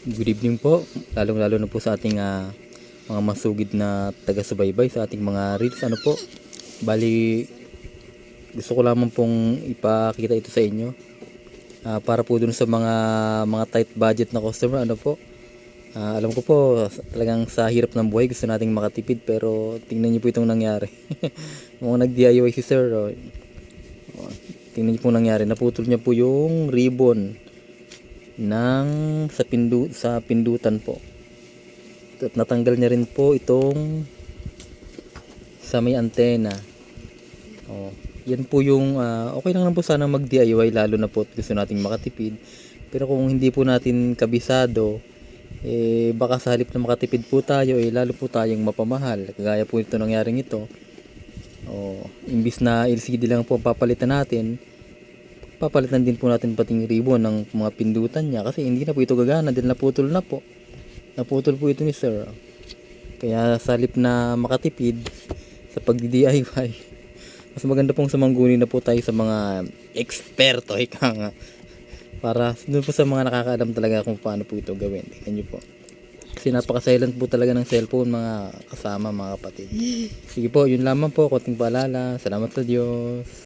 Good evening po, lalong-lalo na po sa ating mga masugid na taga-subaybay sa ating mga reels. Ano po, bali gusto ko lamang pong ipakita ito sa inyo para po dun sa mga tight budget na customer. Ano po, alam ko po talagang sa hirap ng buhay gusto nating makatipid, pero tingnan niyo po itong nangyari. Mga nag-DIY si sir, tingnan niyo po nangyari, naputol niya po yung ribbon ng sa pindutan po, at natanggal niya rin po itong sa may antena. Yan po yung okay lang po sana mag DIY, lalo na po gusto nating makatipid, pero kung hindi po natin kabisado, baka sa halip na makatipid po tayo, lalo po tayong mapamahal, kagaya po ito nangyaring ito. Imbis na LCD lang po papalitan natin, papalitan din po natin pating ribbon ng mga pindutan niya, kasi hindi na po ito gagana dahil naputol po ito ni sir. Kaya sa halip na makatipid sa pagdi-DIY, mas maganda pong sumangguni na po tayo sa mga eksperto, ika nga, para doon po sa mga nakakaalam talaga kung paano po ito gawin. Tingnan nyo po, kasi napaka-silent po talaga ng cellphone, mga kasama, mga kapatid. Sige po, yun lamang po, konting paalala. Salamat sa Diyos.